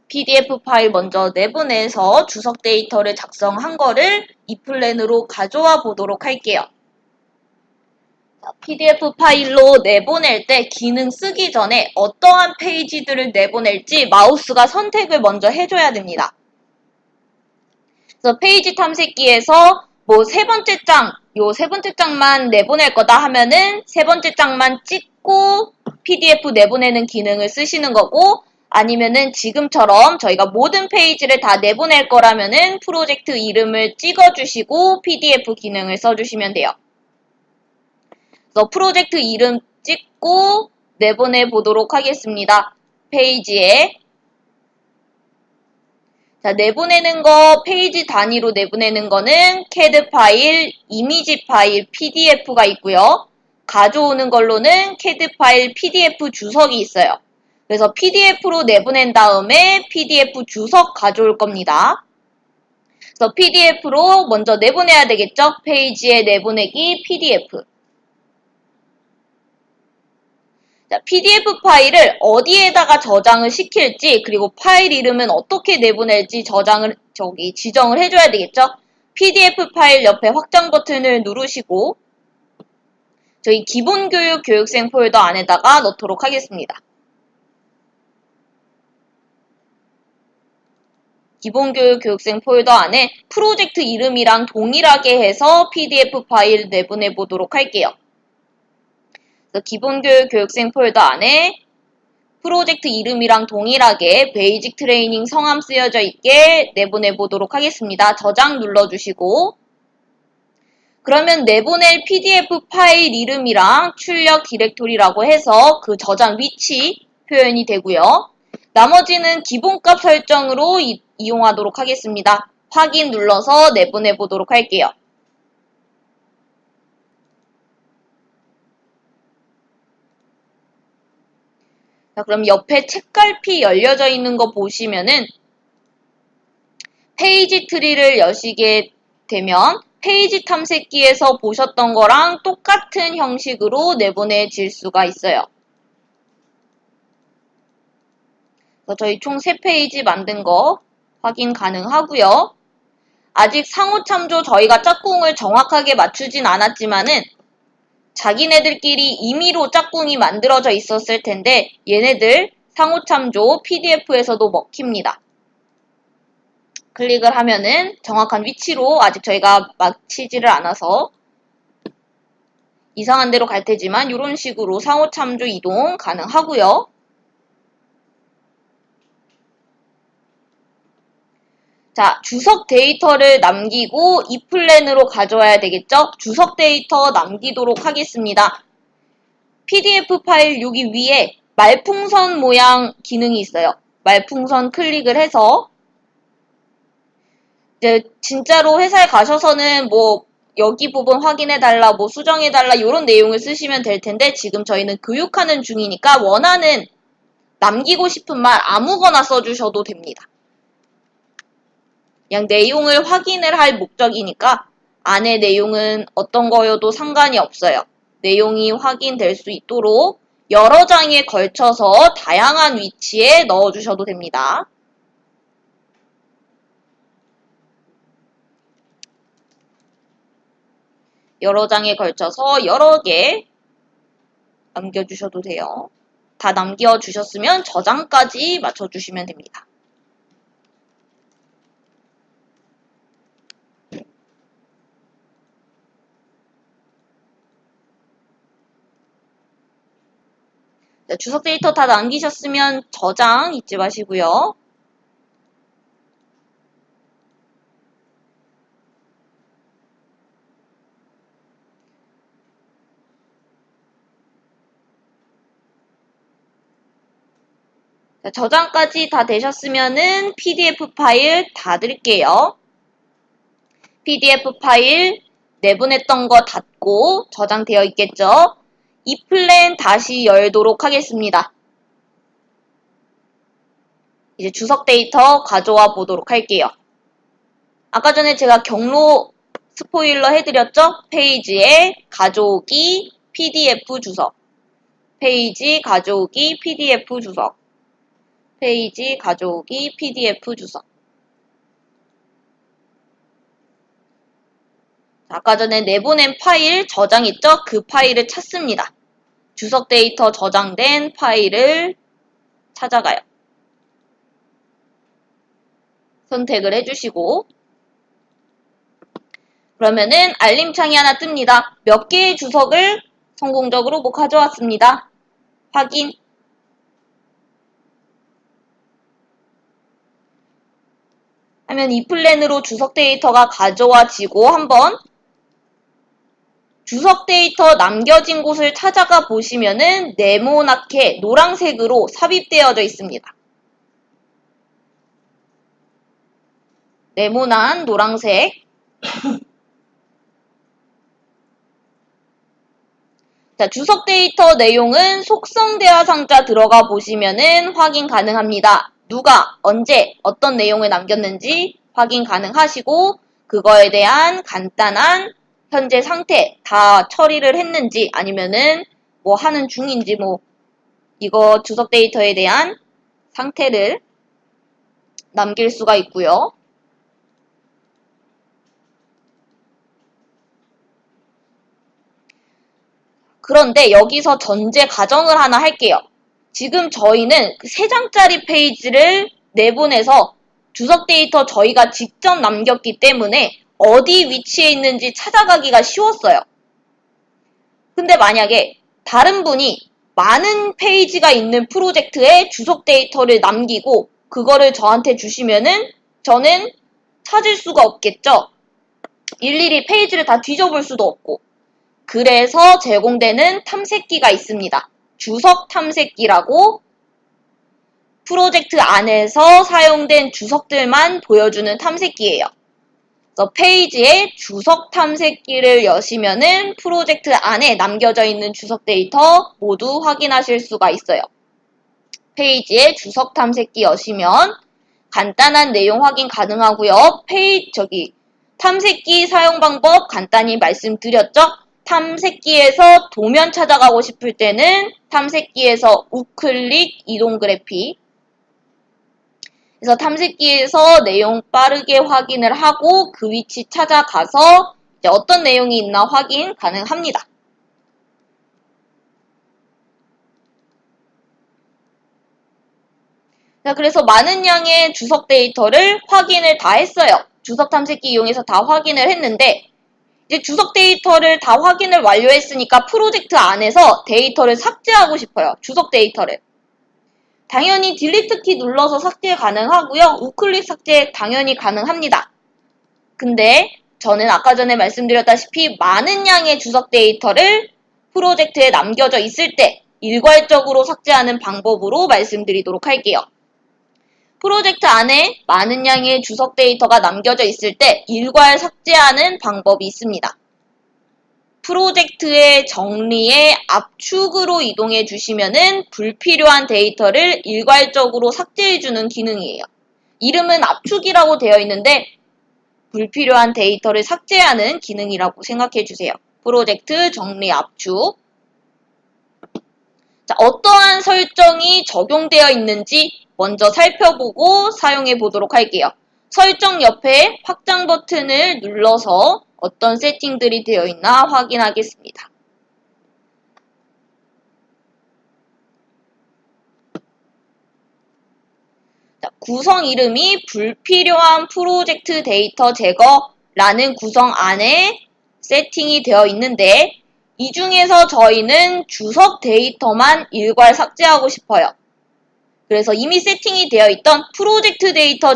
PDF 파일 먼저 내보내서 주석 데이터를 작성한 거를 이 플랜으로 가져와 보도록 할게요. PDF 파일로 내보낼 때 기능 쓰기 전에 어떠한 페이지들을 내보낼지 마우스가 선택을 먼저 해줘야 됩니다. 그래서 페이지 탐색기에서 뭐 세 번째 장, 요 세 번째 장만 내보낼 거다 하면은 세 번째 장만 찍고 PDF 내보내는 기능을 쓰시는 거고, 아니면은 지금처럼 저희가 모든 페이지를 다 내보낼 거라면은 프로젝트 이름을 찍어주시고 PDF 기능을 써주시면 돼요. 그래서 프로젝트 이름 찍고 내보내 보도록 하겠습니다. 페이지에. 자, 내보내는 거 페이지 단위로 내보내는 거는 CAD 파일, 이미지 파일, PDF가 있고요. 가져오는 걸로는 CAD 파일, PDF 주석이 있어요. 그래서 PDF로 내보낸 다음에 PDF 주석 가져올 겁니다. 그래서 PDF로 먼저 내보내야 되겠죠? 페이지에 내보내기 PDF. 자, PDF 파일을 어디에다가 저장을 시킬지, 그리고 파일 이름은 어떻게 내보낼지 지정을 해줘야 되겠죠? PDF 파일 옆에 확장 버튼을 누르시고, 저희 기본교육 교육생 폴더 안에다가 넣도록 하겠습니다. 기본교육 교육생 폴더 안에 프로젝트 이름이랑 동일하게 해서 PDF 파일 내보내 보도록 할게요. 기본교육 교육생 폴더 안에 프로젝트 이름이랑 동일하게 베이직 트레이닝 성함 쓰여져 있게 내보내 보도록 하겠습니다. 저장 눌러주시고, 그러면 내보낼 PDF 파일 이름이랑 출력 디렉토리라고 해서 그 저장 위치 표현이 되고요. 나머지는 기본값 설정으로 이용하도록 하겠습니다. 확인 눌러서 내보내 보도록 할게요. 자, 그럼 옆에 책갈피 열려져 있는 거 보시면은 페이지 트리를 여시게 되면 페이지 탐색기에서 보셨던 거랑 똑같은 형식으로 내보내질 수가 있어요. 그래서 저희 총 3페이지 만든 거 확인 가능하고요. 아직 상호 참조 저희가 짝꿍을 정확하게 맞추진 않았지만은 자기네들끼리 임의로 짝꿍이 만들어져 있었을 텐데 얘네들 상호 참조 PDF에서도 먹힙니다. 클릭을 하면은 정확한 위치로 아직 저희가 맞히지를 않아서 이상한 데로 갈 테지만 이런 식으로 상호 참조 이동 가능하고요. 자, 주석 데이터를 남기고 이 플랜으로 가져와야 되겠죠? 주석 데이터 남기도록 하겠습니다. PDF 파일 여기 위에 말풍선 모양 기능이 있어요. 말풍선 클릭을 해서 이제 진짜로 회사에 가셔서는 뭐 여기 부분 확인해달라, 뭐 수정해달라 이런 내용을 쓰시면 될 텐데 지금 저희는 교육하는 중이니까 원하는 남기고 싶은 말 아무거나 써주셔도 됩니다. 그냥 내용을 확인을 할 목적이니까 안에 내용은 어떤 거여도 상관이 없어요. 내용이 확인될 수 있도록 여러 장에 걸쳐서 다양한 위치에 넣어주셔도 됩니다. 여러 장에 걸쳐서 여러 개 남겨주셔도 돼요. 다 남겨주셨으면 저장까지 맞춰주시면 됩니다. 주석 데이터 다 남기셨으면 저장 잊지 마시고요. 저장까지 다 되셨으면은 PDF 파일 닫을게요. PDF 파일 내보냈던 거 닫고 저장되어 있겠죠? 이 플랜 다시 열도록 하겠습니다. 이제 주석 데이터 가져와 보도록 할게요. 아까 전에 제가 경로 스포일러 해드렸죠? 페이지에 가져오기 PDF 주석, 페이지 가져오기 PDF 주석. 페이지 가져오기 PDF 주석. 아까 전에 내보낸 파일 저장 있죠? 그 파일을 찾습니다. 주석 데이터 저장된 파일을 찾아가요. 선택을 해주시고 그러면은 알림창이 하나 뜹니다. 몇 개의 주석을 성공적으로 가져왔습니다. 확인. 하면 이 플랜으로 주석 데이터가 가져와지고 한번 주석 데이터 남겨진 곳을 찾아가 보시면은 네모나게 노란색으로 삽입되어져 있습니다. 네모난 노란색. 자, 주석 데이터 내용은 속성 대화 상자 들어가 보시면은 확인 가능합니다. 누가, 언제, 어떤 내용을 남겼는지 확인 가능하시고 그거에 대한 간단한 현재 상태 다 처리를 했는지 아니면은 뭐 하는 중인지 뭐 이거 주석 데이터에 대한 상태를 남길 수가 있고요. 그런데 여기서 전제 가정을 하나 할게요. 지금 저희는 그 3장짜리 페이지를 내보내서 주석 데이터 저희가 직접 남겼기 때문에 어디 위치에 있는지 찾아가기가 쉬웠어요. 근데 만약에 다른 분이 많은 페이지가 있는 프로젝트에 주석 데이터를 남기고 그거를 저한테 주시면은 저는 찾을 수가 없겠죠. 일일이 페이지를 다 뒤져볼 수도 없고. 그래서 제공되는 탐색기가 있습니다. 주석 탐색기라고 프로젝트 안에서 사용된 주석들만 보여주는 탐색기예요. 그래서 페이지에 주석 탐색기를 여시면은 프로젝트 안에 남겨져 있는 주석 데이터 모두 확인하실 수가 있어요. 페이지에 주석 탐색기 여시면 간단한 내용 확인 가능하고요. 탐색기 사용 방법 간단히 말씀드렸죠? 탐색기에서 도면 찾아가고 싶을 때는 탐색기에서 우클릭 이동 그래픽. 그래서 탐색기에서 내용 빠르게 확인을 하고 그 위치 찾아가서 이제 어떤 내용이 있나 확인 가능합니다. 자, 그래서 많은 양의 주석 데이터를 확인을 다 했어요. 주석 탐색기 이용해서 다 확인을 했는데 이제 주석 데이터를 다 확인을 완료했으니까 프로젝트 안에서 데이터를 삭제하고 싶어요. 주석 데이터를. 당연히 딜리트 키 눌러서 삭제 가능하고요. 우클릭 삭제 당연히 가능합니다. 근데 저는 아까 전에 말씀드렸다시피 많은 양의 주석 데이터를 프로젝트에 남겨져 있을 때 일괄적으로 삭제하는 방법으로 말씀드리도록 할게요. 프로젝트 안에 많은 양의 주석 데이터가 남겨져 있을 때 일괄 삭제하는 방법이 있습니다. 프로젝트의 정리에 압축으로 이동해 주시면은 불필요한 데이터를 일괄적으로 삭제해 주는 기능이에요. 이름은 압축이라고 되어 있는데 불필요한 데이터를 삭제하는 기능이라고 생각해 주세요. 프로젝트 정리 압축. 자, 어떠한 설정이 적용되어 있는지 먼저 살펴보고 사용해 보도록 할게요. 설정 옆에 확장 버튼을 눌러서 어떤 세팅들이 되어 있나 확인하겠습니다. 자, 구성 이름이 불필요한 프로젝트 데이터 제거라는 구성 안에 세팅이 되어 있는데 이 중에서 저희는 주석 데이터만 일괄 삭제하고 싶어요. 그래서 이미 세팅이 되어 있던 프로젝트 데이터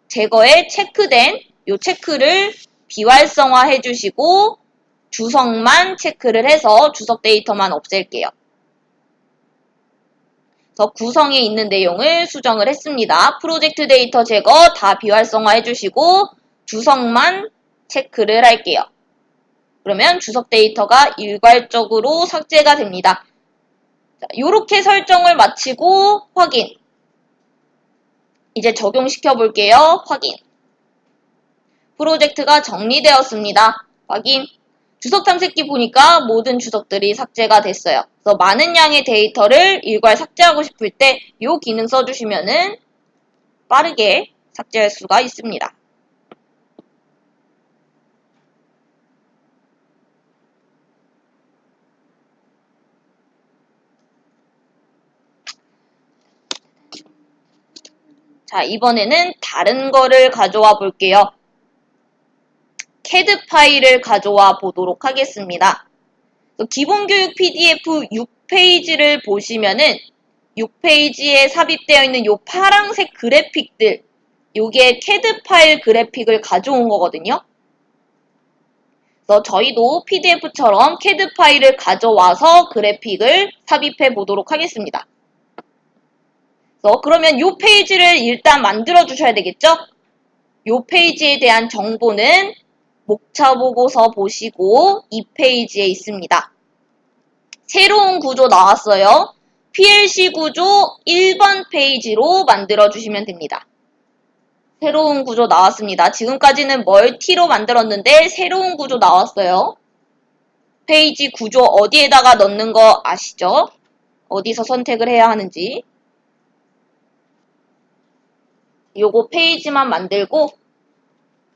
제거에 체크된 이 체크를 비활성화 해주시고 주석만 체크를 해서 주석 데이터만 없앨게요. 그래서 구성에 있는 내용을 수정을 했습니다. 프로젝트 데이터 제거 다 비활성화 해주시고 주석만 체크를 할게요. 그러면 주석 데이터가 일괄적으로 삭제가 됩니다. 이렇게 설정을 마치고 확인. 이제 적용시켜 볼게요. 확인. 프로젝트가 정리되었습니다. 확인. 주석 탐색기 보니까 모든 주석들이 삭제가 됐어요. 그래서 많은 양의 데이터를 일괄 삭제하고 싶을 때 이 기능 써주시면은 빠르게 삭제할 수가 있습니다. 자, 이번에는 다른 거를 가져와 볼게요. CAD 파일을 가져와 보도록 하겠습니다. 기본교육 PDF 6페이지를 보시면은 6페이지에 삽입되어 있는 요 파란색 그래픽들, 요게 CAD 파일 그래픽을 가져온 거거든요. 그래서 저희도 PDF처럼 CAD 파일을 가져와서 그래픽을 삽입해 보도록 하겠습니다. 그러면 요 페이지를 일단 만들어 주셔야 되겠죠? 요 페이지에 대한 정보는 목차 보고서 보시고 이 페이지에 있습니다. 새로운 구조 나왔어요. PLC 구조 1번 페이지로 만들어 주시면 됩니다. 새로운 구조 나왔습니다. 지금까지는 멀티로 만들었는데 새로운 구조 나왔어요. 페이지 구조 어디에다가 넣는 거 아시죠? 어디서 선택을 해야 하는지. 요거 페이지만 만들고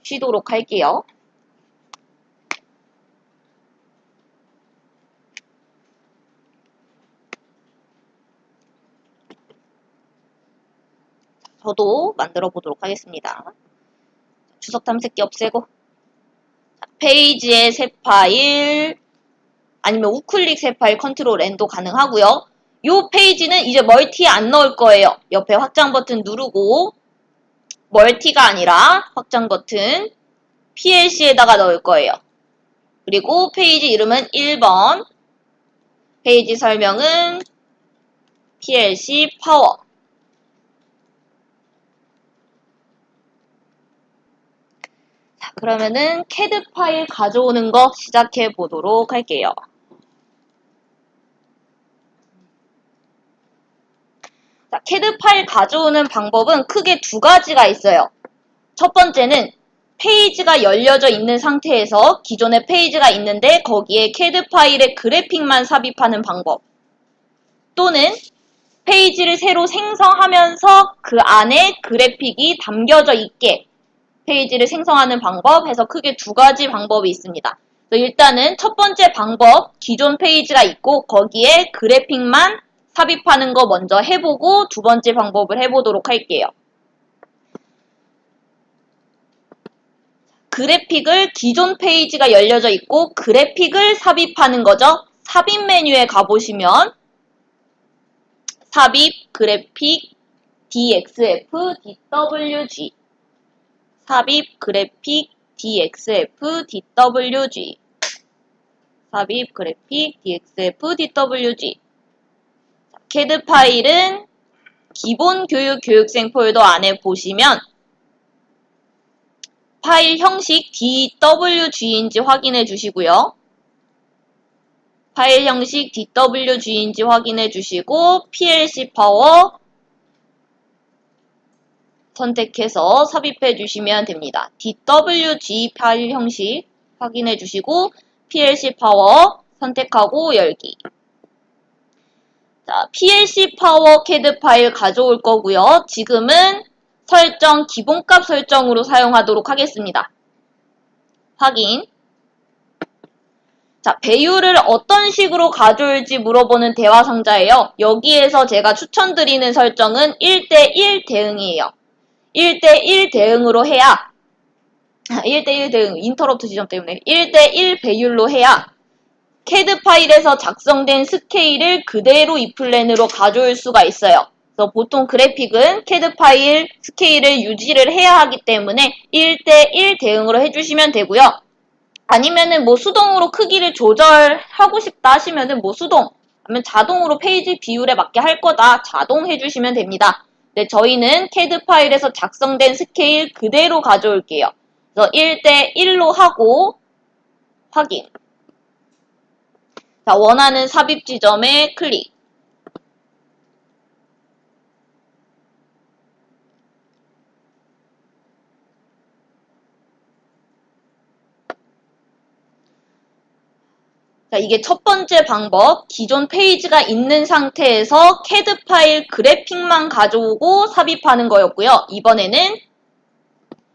쉬도록 할게요. 저도 만들어 보도록 하겠습니다. 주석 탐색기 없애고 페이지의 새 파일 아니면 우클릭 새 파일 컨트롤 N도 가능하고요. 이 페이지는 이제 멀티에 안 넣을 거예요. 옆에 확장 버튼 누르고 멀티가 아니라 확장 버튼 PLC에다가 넣을 거예요. 그리고 페이지 이름은 1번, 페이지 설명은 PLC 파워. 자, 그러면은 CAD 파일 가져오는 거 시작해 보도록 할게요. 자, CAD 파일 가져오는 방법은 크게 두 가지가 있어요. 첫 번째는 페이지가 열려져 있는 상태에서 기존의 페이지가 있는데 거기에 CAD 파일의 그래픽만 삽입하는 방법. 또는 페이지를 새로 생성하면서 그 안에 그래픽이 담겨져 있게 페이지를 생성하는 방법 해서 크게 두 가지 방법이 있습니다. 일단은 첫 번째 방법, 기존 페이지가 있고 거기에 그래픽만 삽입하는 거 먼저 해보고 두 번째 방법을 해보도록 할게요. 그래픽을 기존 페이지가 열려져 있고 그래픽을 삽입하는 거죠. 삽입 메뉴에 가보시면 삽입 그래픽 DXF DWG 삽입 그래픽 DXF DWG 삽입 그래픽 DXF DWG CAD 파일은 기본 교육 교육생 폴더 안에 보시면 파일 형식 DWG인지 확인해 주시고요. 파일 형식 DWG인지 확인해 주시고 PLC 파워 선택해서 삽입해 주시면 됩니다. DWG 파일 형식 확인해 주시고 PLC 파워 선택하고 열기. 자, PLC 파워 CAD 파일 가져올 거고요. 지금은 설정 기본값 설정으로 사용하도록 하겠습니다. 확인. 자, 배율을 어떤 식으로 가져올지 물어보는 대화 상자예요. 여기에서 제가 추천드리는 설정은 1대1 대응이에요. 1대1 대응으로 해야 1대1 대응, 인터럽트 지점 때문에 1대1 배율로 해야 CAD 파일에서 작성된 스케일을 그대로 이 플랜으로 가져올 수가 있어요. 그래서 보통 그래픽은 CAD 파일 스케일을 유지를 해야 하기 때문에 1대1 대응으로 해주시면 되고요. 아니면은 뭐 수동으로 크기를 조절하고 싶다 하시면은 뭐 수동, 아니면 자동으로 페이지 비율에 맞게 할 거다 자동 해주시면 됩니다. 네, 저희는 CAD 파일에서 작성된 스케일 그대로 가져올게요. 그래서 1대1로 하고 확인. 자, 원하는 삽입 지점에 클릭. 자, 이게 첫 번째 방법, 기존 페이지가 있는 상태에서 CAD 파일 그래픽만 가져오고 삽입하는 거였고요. 이번에는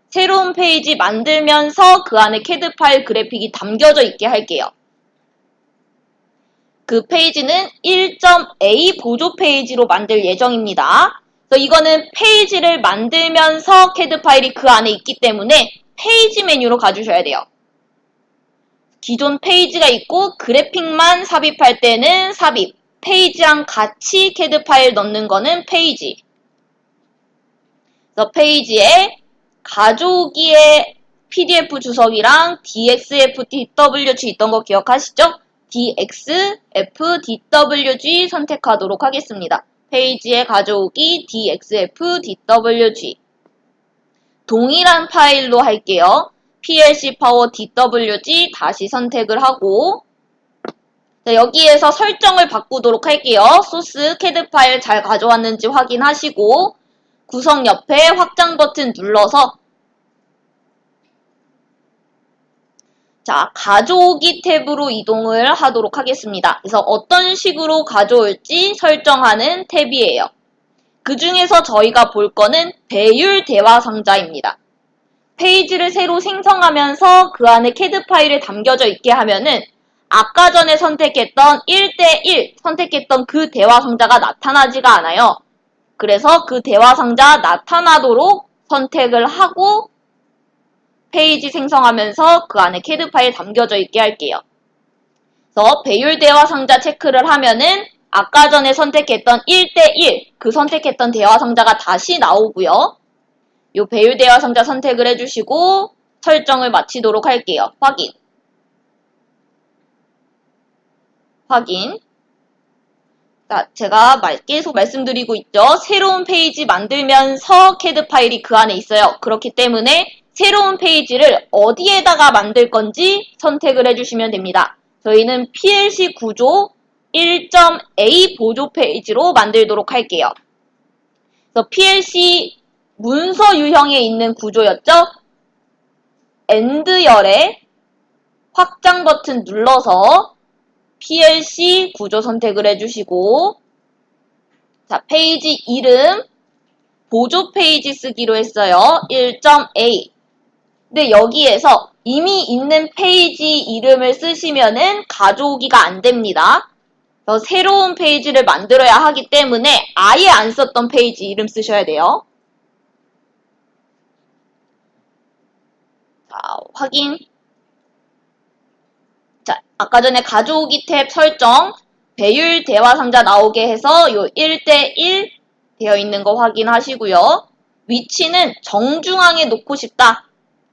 새로운 페이지 만들면서 그 안에 CAD 파일 그래픽이 담겨져 있게 할게요. 그 페이지는 1.a 보조 페이지로 만들 예정입니다. 그래서 이거는 페이지를 만들면서 CAD 파일이 그 안에 있기 때문에 페이지 메뉴로 가주셔야 돼요. 기존 페이지가 있고 그래픽만 삽입할 때는 삽입, 페이지랑 같이 CAD 파일 넣는 거는 페이지. 그래서 페이지에 가져오기에 PDF 주석이랑 DXFDWG 있던 거 기억하시죠? DXFDWG 선택하도록 하겠습니다. 페이지에 가져오기 DXFDWG. 동일한 파일로 할게요. PLC 파워 DWG 다시 선택을 하고, 자, 여기에서 설정을 바꾸도록 할게요. 소스 CAD 파일 잘 가져왔는지 확인하시고 구성 옆에 확장 버튼 눌러서 자, 가져오기 탭으로 이동을 하도록 하겠습니다. 그래서 어떤 식으로 가져올지 설정하는 탭이에요. 그 중에서 저희가 볼 거는 배율 대화 상자입니다. 페이지를 새로 생성하면서 그 안에 CAD 파일에 담겨져 있게 하면은 아까 전에 선택했던 1대1 선택했던 그 대화 상자가 나타나지가 않아요. 그래서 그 대화 상자 나타나도록 선택을 하고 페이지 생성하면서 그 안에 CAD 파일 담겨져 있게 할게요. 그래서 배율 대화 상자 체크를 하면은 아까 전에 선택했던 1대1 그 선택했던 대화 상자가 다시 나오고요. 요 배율 대화 상자 선택을 해주시고 설정을 마치도록 할게요. 확인. 확인. 자, 제가 계속 말씀드리고 있죠. 새로운 페이지 만들면서 CAD 파일이 그 안에 있어요. 그렇기 때문에 새로운 페이지를 어디에다가 만들 건지 선택을 해주시면 됩니다. 저희는 PLC 구조 1.a 보조 페이지로 만들도록 할게요. 그래서 PLC 문서 유형에 있는 구조였죠? 엔드열에 확장 버튼 눌러서 PLC 구조 선택을 해주시고 자, 페이지 이름 보조 페이지 쓰기로 했어요. 1.a 근데 여기에서 이미 있는 페이지 이름을 쓰시면은 가져오기가 안 됩니다. 그래서 새로운 페이지를 만들어야 하기 때문에 아예 안 썼던 페이지 이름 쓰셔야 돼요. 자, 확인. 자, 아까 전에 가져오기 탭 설정, 배율 대화 상자 나오게 해서 요 1대1 되어 있는 거 확인하시고요. 위치는 정중앙에 놓고 싶다.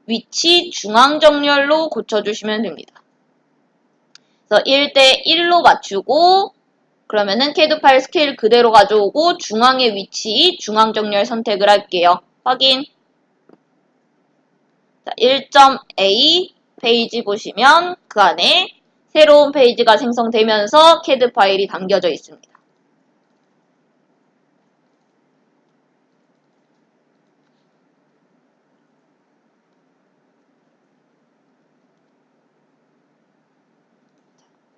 위치 중앙 정렬로 고쳐주시면 됩니다. 그래서 1대1로 맞추고 그러면은 CAD 파일 스케일 그대로 가져오고 중앙의 위치 중앙 정렬 선택을 할게요. 확인. 자, 1.a 페이지 보시면 그 안에 새로운 페이지가 생성되면서 CAD 파일이 담겨져 있습니다.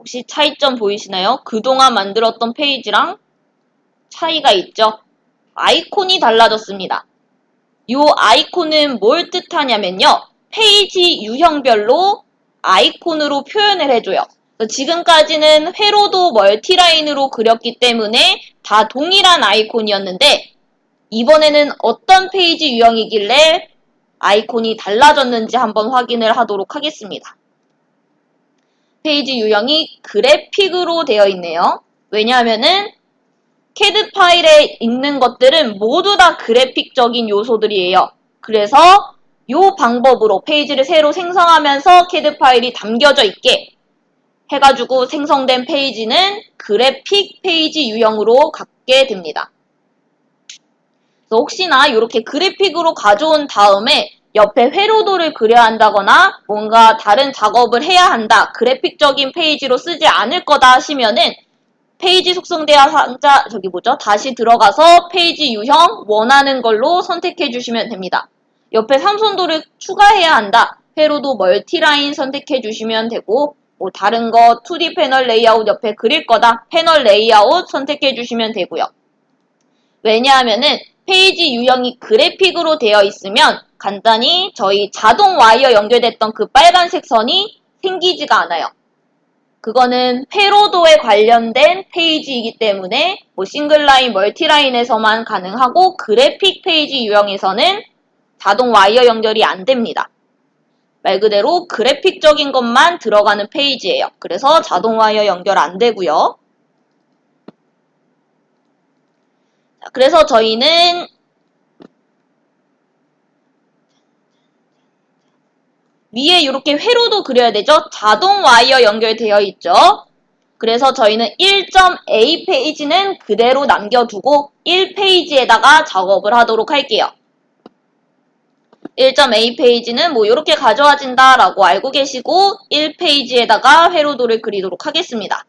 혹시 차이점 보이시나요? 그동안 만들었던 페이지랑 차이가 있죠? 아이콘이 달라졌습니다. 이 아이콘은 뭘 뜻하냐면요. 페이지 유형별로 아이콘으로 표현을 해줘요. 지금까지는 회로도 멀티라인으로 그렸기 때문에 다 동일한 아이콘이었는데 이번에는 어떤 페이지 유형이길래 아이콘이 달라졌는지 한번 확인을 하도록 하겠습니다. 페이지 유형이 그래픽으로 되어 있네요. 왜냐하면은 CAD 파일에 있는 것들은 모두 다 그래픽적인 요소들이에요. 그래서 이 방법으로 페이지를 새로 생성하면서 CAD 파일이 담겨져 있게 해가지고 생성된 페이지는 그래픽 페이지 유형으로 갖게 됩니다. 그래서 혹시나 이렇게 그래픽으로 가져온 다음에 옆에 회로도를 그려야 한다거나 뭔가 다른 작업을 해야 한다. 그래픽적인 페이지로 쓰지 않을 거다 하시면은 페이지 속성 대화 상자 다시 들어가서 페이지 유형 원하는 걸로 선택해 주시면 됩니다. 옆에 삼선도를 추가해야 한다. 회로도 멀티라인 선택해 주시면 되고 뭐 다른 거 2D 패널 레이아웃 옆에 그릴 거다. 패널 레이아웃 선택해 주시면 되고요. 왜냐하면은 페이지 유형이 그래픽으로 되어 있으면 간단히 저희 자동 와이어 연결됐던 그 빨간색 선이 생기지가 않아요. 그거는 회로도에 관련된 페이지이기 때문에 뭐 싱글라인, 멀티라인에서만 가능하고 그래픽 페이지 유형에서는 자동 와이어 연결이 안 됩니다. 말 그대로 그래픽적인 것만 들어가는 페이지예요. 그래서 자동 와이어 연결 안 되고요. 그래서 저희는 위에 이렇게 회로도 그려야 되죠. 자동 와이어 연결되어 있죠. 그래서 저희는 1.a 페이지는 그대로 남겨두고 1페이지에다가 작업을 하도록 할게요. 1.a 페이지는 뭐 이렇게 가져와진다 라고 알고 계시고 1페이지에다가 회로도를 그리도록 하겠습니다.